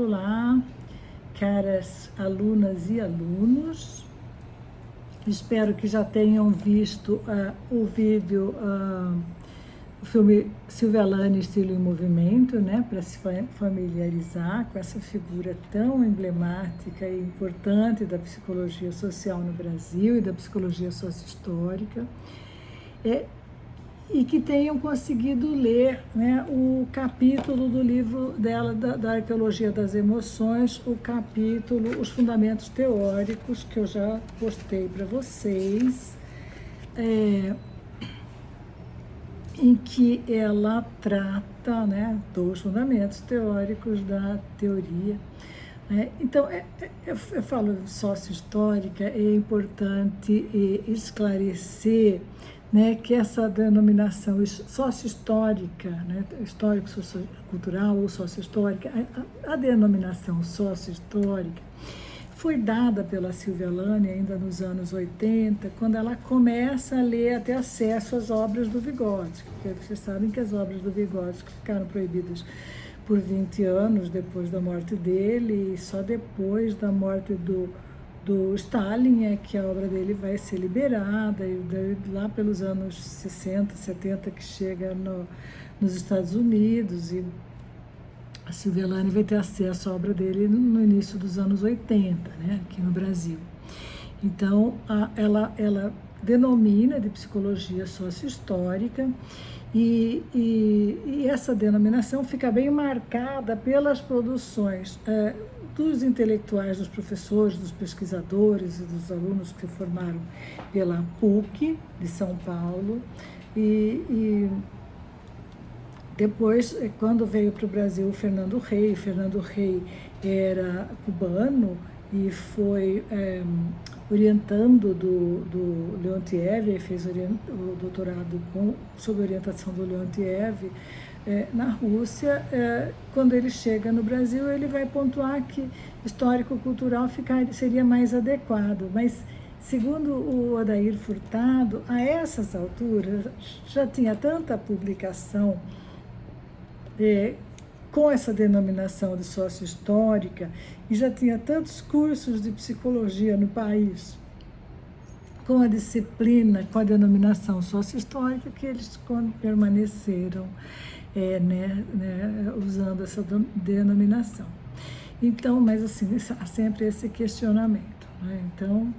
Olá, caras alunas e alunos. Espero que já tenham visto o vídeo, o filme Silvia Lani, Estilo em Movimento, né, para se familiarizar com essa figura tão emblemática e importante da psicologia social no Brasil e da psicologia sociohistórica. E que tenham conseguido ler, né, o capítulo do livro dela, da Arqueologia das Emoções, o capítulo Os Fundamentos Teóricos, que eu já postei para vocês, em que ela trata, né, dos fundamentos teóricos da teoria. Então, eu falo sócio-histórica, é importante esclarecer, né, que essa denominação sócio-histórica, né, histórico-sociocultural ou sócio-histórica, a denominação sócio-histórica foi dada pela Silvia Lani ainda nos anos 80, quando ela começa a ler, a ter acesso às obras do Vygotsky, porque vocês sabem que as obras do Vygotsky ficaram proibidas por 20 anos depois da morte dele, e só depois da morte do Stalin é que a obra dele vai ser liberada, e lá pelos anos 60, 70 que chega nos Estados Unidos, e a Silvia Lani vai ter acesso à obra dele no início dos anos 80, né, aqui no Brasil. Então, ela denomina de psicologia sócio-histórica, e essa denominação fica bem marcada pelas produções dos intelectuais, dos professores, dos pesquisadores e dos alunos que se formaram pela PUC de São Paulo, e depois, quando veio para o Brasil o Fernando Rey era cubano e foi orientando do Leontiev, e fez o doutorado sob orientação do Leontiev na Rússia. Quando ele chega no Brasil, ele vai pontuar que histórico-cultural seria mais adequado, mas segundo o Odair Furtado, a essas alturas já tinha tanta publicação com essa denominação de sócio-histórica, e já tinha tantos cursos de psicologia no país com a disciplina, com a denominação sócio-histórica, que eles permaneceram usando essa denominação. Então, mas assim, há sempre esse questionamento, né? Então,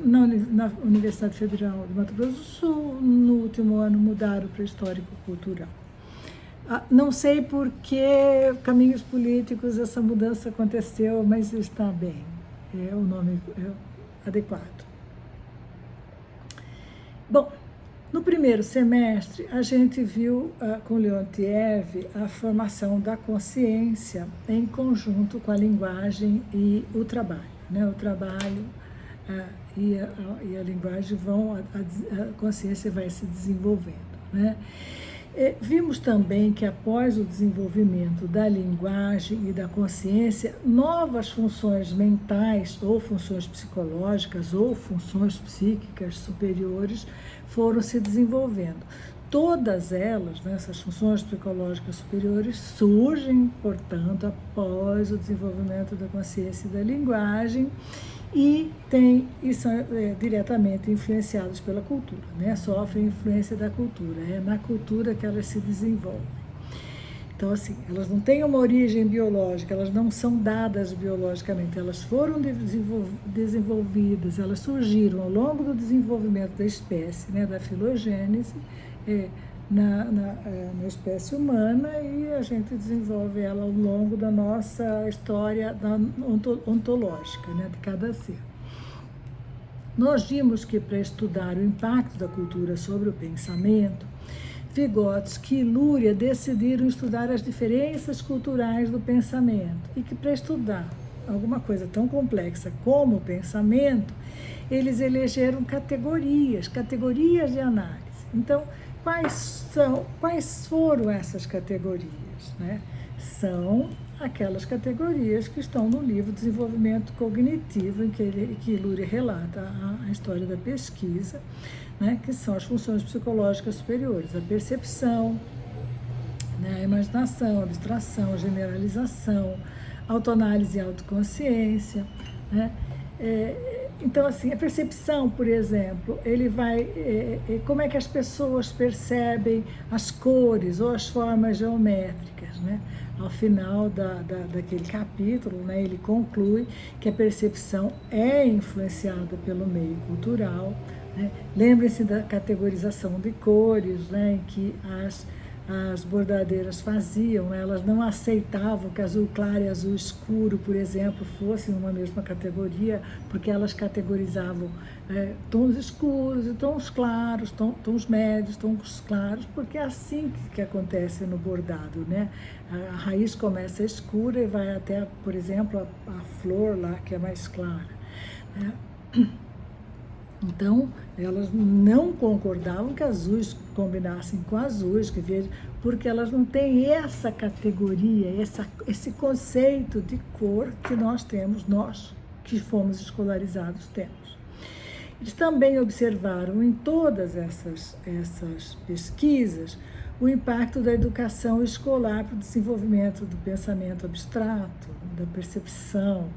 na Universidade Federal de Mato Grosso do Sul, no último ano, mudaram para histórico-cultural. Não sei por que caminhos políticos essa mudança aconteceu, mas está bem, o nome adequado. Bom, no primeiro semestre, a gente viu com Leontiev a formação da consciência em conjunto com a linguagem e o trabalho, né? O trabalho e a linguagem a consciência vai se desenvolvendo, né? Vimos também que após o desenvolvimento da linguagem e da consciência, novas funções mentais ou funções psicológicas ou funções psíquicas superiores foram se desenvolvendo. Todas elas, né, essas funções psicológicas superiores, surgem, portanto, após o desenvolvimento da consciência e da linguagem, e são diretamente influenciados pela cultura, né? Sofrem influência da cultura, é na cultura que elas se desenvolvem. Então, assim, elas não têm uma origem biológica, elas não são dadas biologicamente, elas foram desenvolvidas, elas surgiram ao longo do desenvolvimento da espécie, né, da filogênese, na espécie humana, e a gente desenvolve ela ao longo da nossa história ontológica, né, de cada ser. Nós vimos que, para estudar o impacto da cultura sobre o pensamento, Vygotsky e Luria decidiram estudar as diferenças culturais do pensamento, e que, para estudar alguma coisa tão complexa como o pensamento, eles elegeram categorias de análise. Então, quais foram essas categorias, né? São aquelas categorias que estão no livro Desenvolvimento Cognitivo, em que Luria relata a história da pesquisa, né? Que são as funções psicológicas superiores, a percepção, né? A imaginação, a abstração, a generalização, autoanálise e autoconsciência, né? Então, assim, a percepção, por exemplo, ele vai... como é que as pessoas percebem as cores ou as formas geométricas, né? Ao final daquele capítulo, né, ele conclui que a percepção é influenciada pelo meio cultural, né? Lembrem-se da categorização de cores, né, em que as bordadeiras faziam, elas não aceitavam que azul claro e azul escuro, por exemplo, fossem uma mesma categoria, porque elas categorizavam tons escuros e tons claros, tons médios, tons claros, porque é assim que acontece no bordado, né? A raiz começa escura e vai até, por exemplo, a flor lá, que é mais clara, né? Então, elas não concordavam que azuis combinassem com azuis, que verde, porque elas não têm essa categoria, esse conceito de cor que nós temos, nós que fomos escolarizados temos. Eles também observaram em todas essas pesquisas o impacto da educação escolar para o desenvolvimento do pensamento abstrato, da percepção,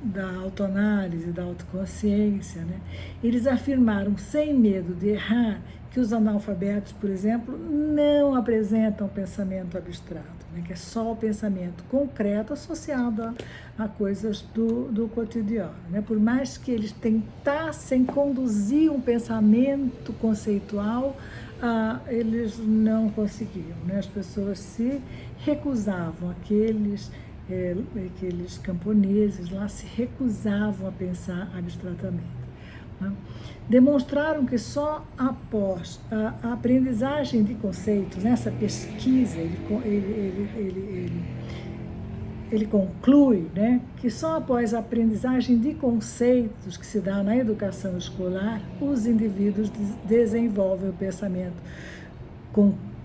da autoanálise, da autoconsciência, né? Eles afirmaram, sem medo de errar, que os analfabetos, por exemplo, não apresentam pensamento abstrato, né? Que é só o pensamento concreto associado a coisas do cotidiano, né? Por mais que eles tentassem conduzir um pensamento conceitual, eles não conseguiam, né? As pessoas se recusavam, aqueles camponeses lá se recusavam a pensar abstratamente, né? Demonstraram que só após a aprendizagem de conceitos, nessa pesquisa, ele conclui, né, que só após a aprendizagem de conceitos que se dá na educação escolar, os indivíduos desenvolvem o pensamento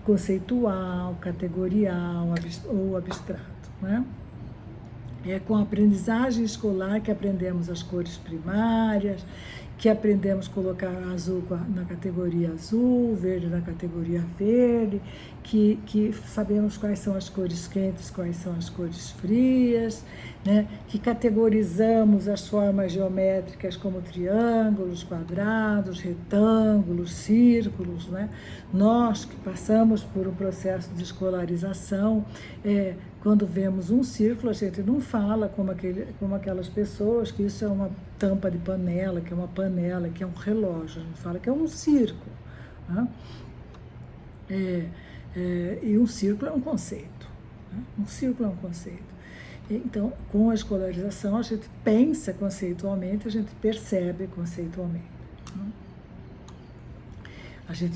conceitual, categorial ou abstrato, né? É com a aprendizagem escolar que aprendemos as cores primárias, que aprendemos a colocar azul na categoria azul, verde na categoria verde, que sabemos quais são as cores quentes, quais são as cores frias, né? Que categorizamos as formas geométricas como triângulos, quadrados, retângulos, círculos, né? Nós que passamos por um processo de escolarização, quando vemos um círculo, a gente não fala como aquelas pessoas que isso é uma tampa de panela, que é uma panela, que é um relógio. A gente fala que é um círculo, né? E um círculo é um conceito, né? Um círculo é um conceito. Então, com a escolarização, a gente pensa conceitualmente, a gente percebe conceitualmente, né? A gente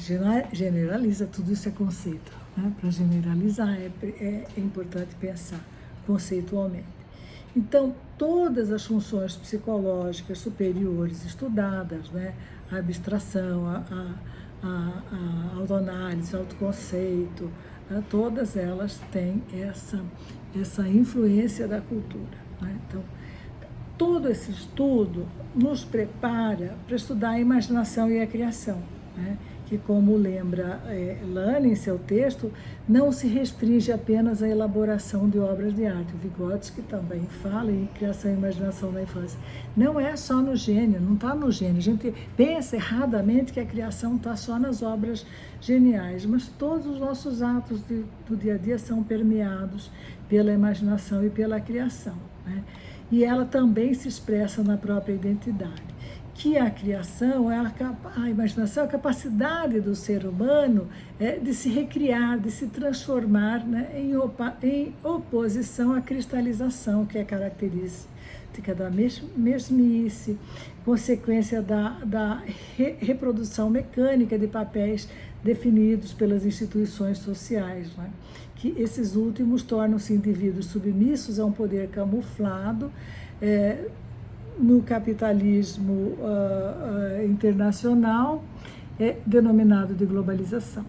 generaliza, tudo isso é conceito, né? Para generalizar é importante pensar conceitualmente. Então, todas as funções psicológicas superiores estudadas, né? A abstração, a autoanálise, o autoconceito, né? Todas elas têm essa influência da cultura, né? Então, todo esse estudo nos prepara para estudar a imaginação e a criação, né? Que, como lembra Lana em seu texto, não se restringe apenas à elaboração de obras de arte. O Vygotsky também fala em criação e imaginação da infância. Não é só no gênio, não está no gênio. A gente pensa erradamente que a criação está só nas obras geniais, mas todos os nossos atos do dia a dia são permeados pela imaginação e pela criação, né? E ela também se expressa na própria identidade. Que a criação, a imaginação, a capacidade do ser humano de se recriar, de se transformar, né, em oposição à cristalização, que é característica da mesmice, consequência da reprodução mecânica de papéis definidos pelas instituições sociais, né? Que esses últimos tornam-se indivíduos submissos a um poder camuflado, no capitalismo internacional, denominado de globalização.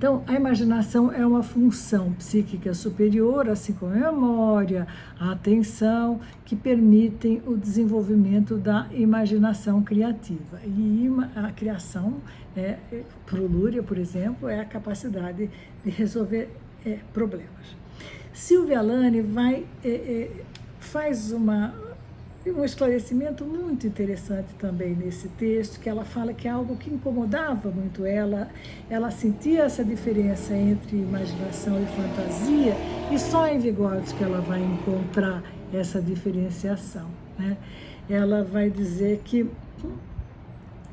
Então, a imaginação é uma função psíquica superior, assim como a memória, a atenção, que permitem o desenvolvimento da imaginação criativa. E a criação, para o Luria, por exemplo, é a capacidade de resolver problemas. Silvia Lani faz um esclarecimento muito interessante também nesse texto, que ela fala que é algo que incomodava muito ela sentia essa diferença entre imaginação e fantasia, e só em Vygotsky ela vai encontrar essa diferenciação, né? Ela vai dizer que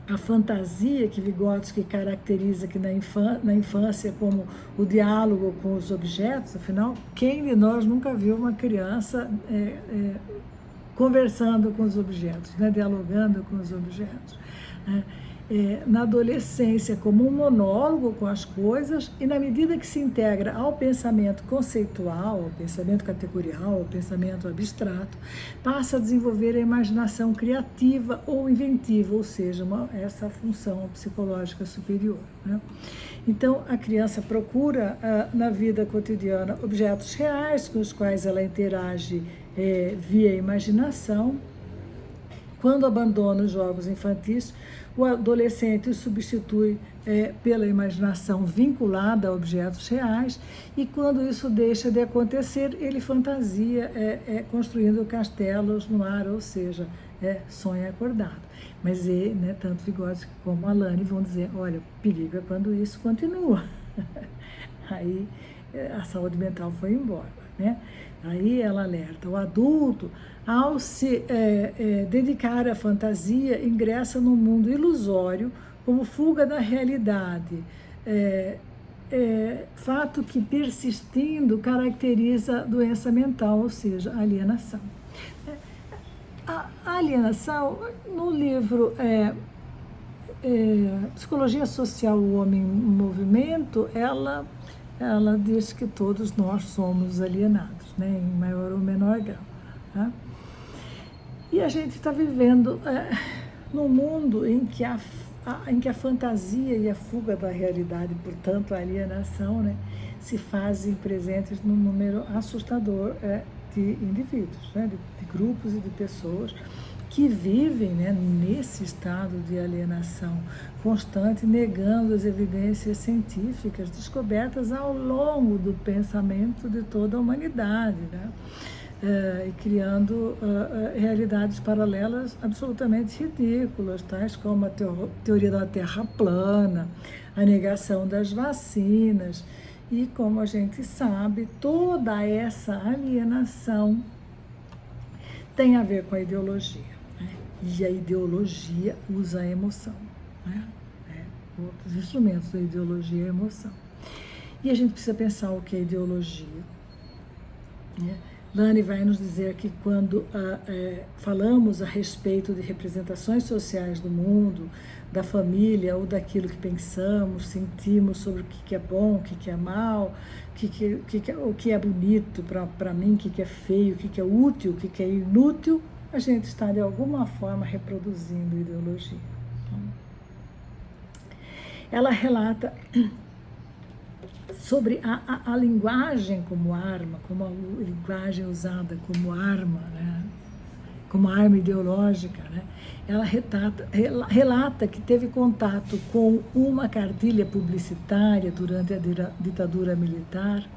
a fantasia que Vygotsky caracteriza aqui na infância como o diálogo com os objetos, afinal, quem de nós nunca viu uma criança conversando com os objetos, né? Dialogando com os objetos, né? Na adolescência como um monólogo com as coisas, e na medida que se integra ao pensamento conceitual, ao pensamento categorial, ao pensamento abstrato, passa a desenvolver a imaginação criativa ou inventiva, ou seja, essa função psicológica superior, né? Então, a criança procura na vida cotidiana objetos reais com os quais ela interage via imaginação. Quando abandona os jogos infantis, o adolescente os substitui pela imaginação vinculada a objetos reais, e quando isso deixa de acontecer, ele fantasia construindo castelos no ar, ou seja, sonha acordado. Mas tanto Vygotsky como a Lani vão dizer, olha, perigo é quando isso continua. Aí a saúde mental foi embora, né? Aí ela alerta, o adulto, ao se dedicar à fantasia, ingressa num mundo ilusório como fuga da realidade, fato que, persistindo, caracteriza doença mental, ou seja, alienação. A alienação, no livro Psicologia Social, o Homem em Movimento, ela diz que todos nós somos alienados, né, em maior ou menor grau, tá? E a gente está vivendo num mundo em que a fantasia e a fuga da realidade, portanto a alienação, né, se fazem presentes num número assustador de indivíduos, né, de grupos e de pessoas que vivem, né, nesse estado de alienação constante, negando as evidências científicas descobertas ao longo do pensamento de toda a humanidade, né? E criando realidades paralelas absolutamente ridículas, tais como a teoria da Terra plana, a negação das vacinas, e, como a gente sabe, toda essa alienação tem a ver com a ideologia, né? E a ideologia usa a emoção, né? Outros instrumentos da ideologia é a emoção. E a gente precisa pensar o que é ideologia, né? Lani vai nos dizer que quando falamos a respeito de representações sociais do mundo, da família ou daquilo que pensamos, sentimos sobre o que é bom, o que é mal, o que é bonito para mim, o que é feio, o que é útil, o que é inútil, a gente está de alguma forma reproduzindo ideologia. Ela relata sobre a linguagem como arma, como a linguagem usada como arma, né? Como arma ideológica, né? Ela relata que teve contato com uma cartilha publicitária durante a ditadura militar,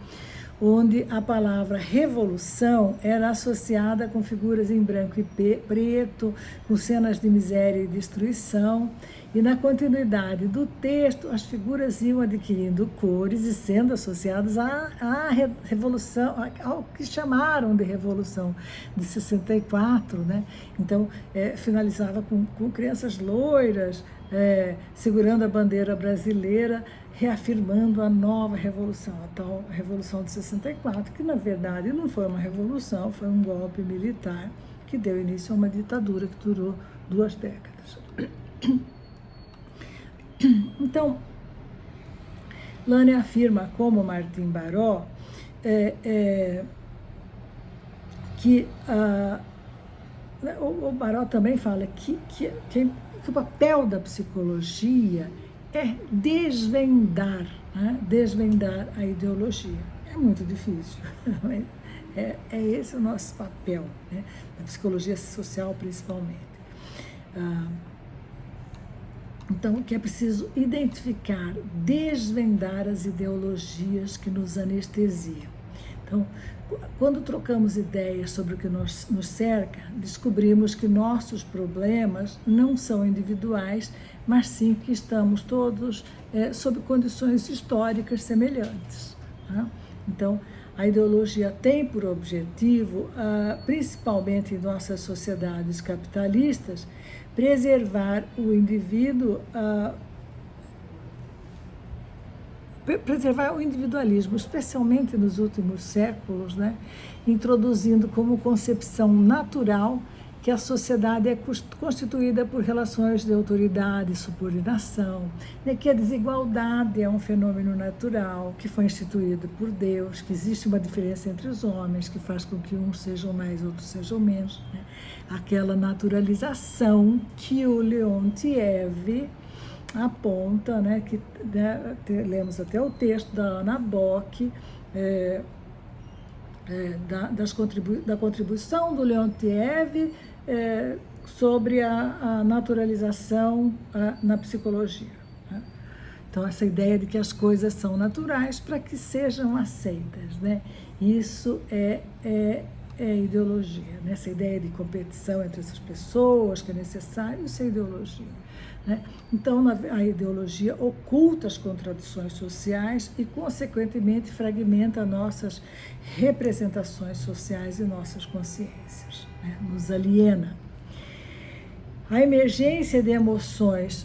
onde a palavra revolução era associada com figuras em branco e preto, com cenas de miséria e destruição, e na continuidade do texto as figuras iam adquirindo cores e sendo associadas à revolução, ao que chamaram de Revolução de 64, né? Então, finalizava com crianças loiras, segurando a bandeira brasileira, reafirmando a nova revolução, a tal Revolução de 64, que na verdade não foi uma revolução, foi um golpe militar que deu início a uma ditadura que durou 2 décadas. Então, Lani afirma, como Martim Baró, que o Baró também fala que o papel da psicologia é desvendar né, desvendar a ideologia. É muito difícil. É esse o nosso papel, né, na psicologia social principalmente. Então, que é preciso identificar, desvendar as ideologias que nos anestesiam. Então, quando trocamos ideias sobre o que nos cerca, descobrimos que nossos problemas não são individuais, mas sim que estamos todos sob condições históricas semelhantes, né? Então, a ideologia tem por objetivo, principalmente em nossas sociedades capitalistas, preservar o indivíduo, preservar o individualismo, especialmente nos últimos séculos, né? Introduzindo como concepção natural que a sociedade é constituída por relações de autoridade e subordinação, né? Que a desigualdade é um fenômeno natural, que foi instituído por Deus, que existe uma diferença entre os homens, que faz com que uns sejam mais, outros sejam menos, né? Aquela naturalização que o Leontiev aponta, né, que lemos até o texto da Ana Bock, da contribuição do Leontiev sobre a naturalização na psicologia, né? Então, essa ideia de que as coisas são naturais para que sejam aceitas, né? Isso é ideologia, né? Essa ideia de competição entre essas pessoas que é necessário, isso é ideologia, né? Então, a ideologia oculta as contradições sociais e, consequentemente, fragmenta nossas representações sociais e nossas consciências, né? Nos aliena. A emergência de emoções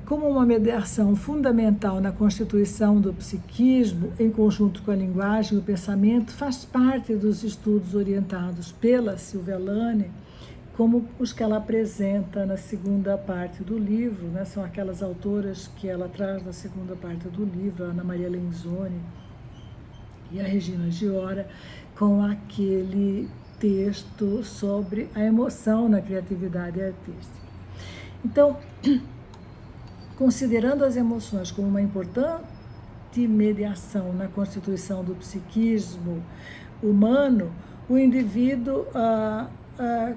como uma mediação fundamental na constituição do psiquismo, em conjunto com a linguagem e o pensamento, faz parte dos estudos orientados pela Silvia Lane, como os que ela apresenta na segunda parte do livro, né? São aquelas autoras que ela traz na segunda parte do livro, a Ana Maria Lenzoni e a Regina Giora, com aquele texto sobre a emoção na criatividade artística. Então, considerando as emoções como uma importante mediação na constituição do psiquismo humano, o indivíduo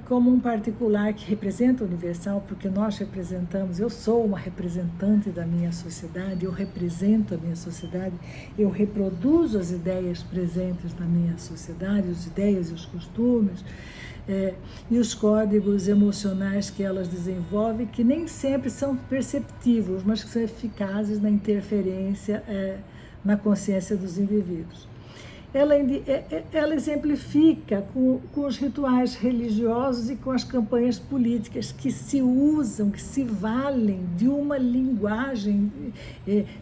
como um particular que representa o universal, porque nós representamos, eu sou uma representante da minha sociedade, eu represento a minha sociedade, eu reproduzo as ideias presentes na minha sociedade, as ideias e os costumes, e os códigos emocionais que elas desenvolvem, que nem sempre são perceptíveis, mas que são eficazes na interferência na consciência dos indivíduos. Ela exemplifica com os rituais religiosos e com as campanhas políticas que se usam, que se valem de uma linguagem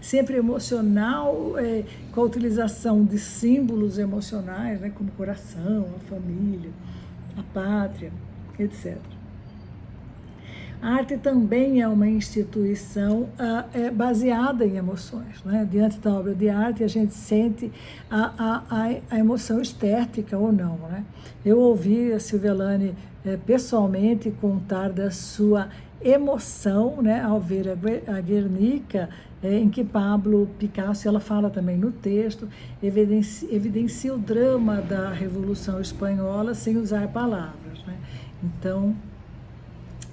sempre emocional, com a utilização de símbolos emocionais, né, como o coração, a família, a pátria, etc. A arte também é uma instituição baseada em emoções, né? Diante da obra de arte, a gente sente a emoção estética ou não, né? Eu ouvi a Silvia Lane pessoalmente contar da sua emoção, né, ao ver a Guernica, em que Pablo Picasso, ela fala também no texto, evidencia o drama da Revolução Espanhola sem usar palavras, né? Então,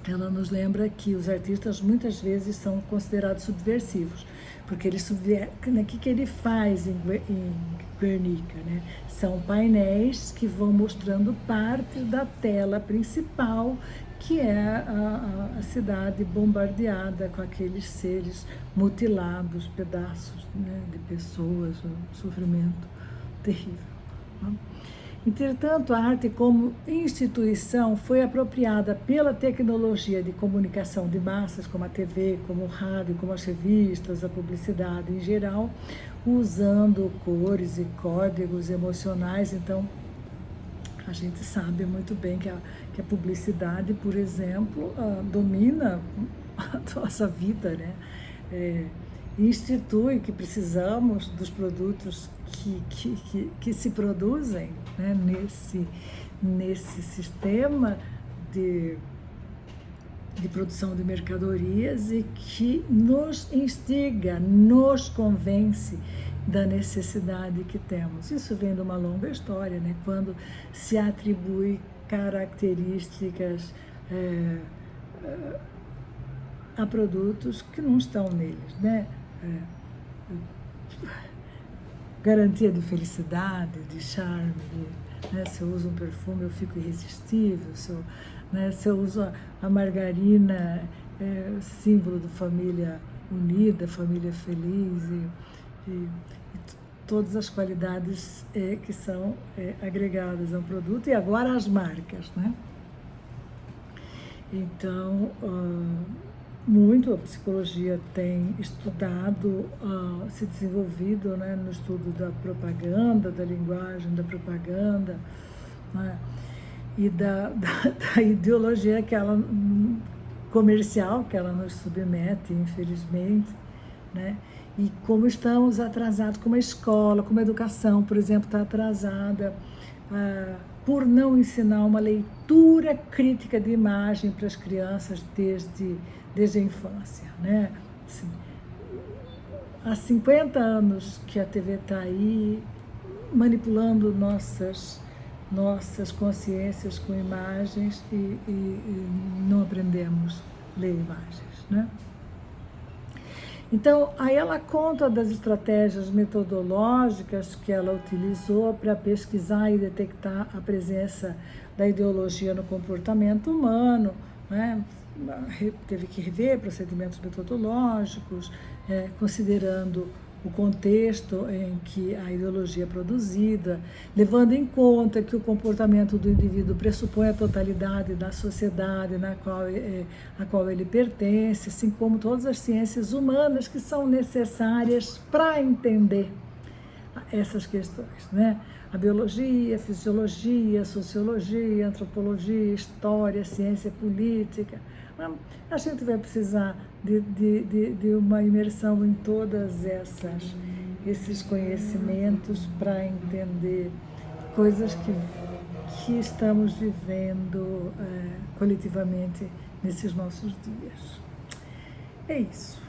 ela nos lembra que os artistas muitas vezes são considerados subversivos, porque ele o que ele faz em Guernica, né? São painéis que vão mostrando parte da tela principal, que é a cidade bombardeada com aqueles seres mutilados, pedaços, né, de pessoas, um sofrimento terrível, né? Entretanto, a arte como instituição foi apropriada pela tecnologia de comunicação de massas, como a TV, como o rádio, como as revistas, a publicidade em geral, usando cores e códigos emocionais. Então, a gente sabe muito bem que a publicidade, por exemplo, domina a nossa vida, né? Institui que precisamos dos produtos que se produzem, né, nesse sistema de produção de mercadorias e que nos instiga, nos convence da necessidade que temos. Isso vem de uma longa história, né? Quando se atribui características a produtos que não estão neles, né? Garantia de felicidade, de charme, né? Se eu uso um perfume eu fico irresistível, se eu uso a margarina, símbolo de família unida, família feliz e todas as qualidades que são agregadas ao produto, e agora as marcas, né? Então, muito a psicologia tem estudado, se desenvolvido, né, no estudo da propaganda, da linguagem da propaganda, né, e da ideologia que ela, comercial que ela nos submete, infelizmente, né? E como estamos atrasados, como a escola, como a educação, por exemplo, está atrasada por não ensinar uma leitura crítica de imagem para as crianças desde a infância, né? Assim, há 50 anos que a TV está aí manipulando nossas consciências com imagens e não aprendemos a ler imagens, né? Então, aí ela conta das estratégias metodológicas que ela utilizou para pesquisar e detectar a presença da ideologia no comportamento humano, né? Teve que rever procedimentos metodológicos, considerando o contexto em que a ideologia é produzida, levando em conta que o comportamento do indivíduo pressupõe a totalidade da sociedade a qual ele pertence, assim como todas as ciências humanas que são necessárias para entender essas questões, né? A biologia, a fisiologia, a sociologia, a antropologia, a história, a ciência política. A gente vai precisar de uma imersão em todas esses conhecimentos para entender coisas que estamos vivendo coletivamente nesses nossos dias. É isso.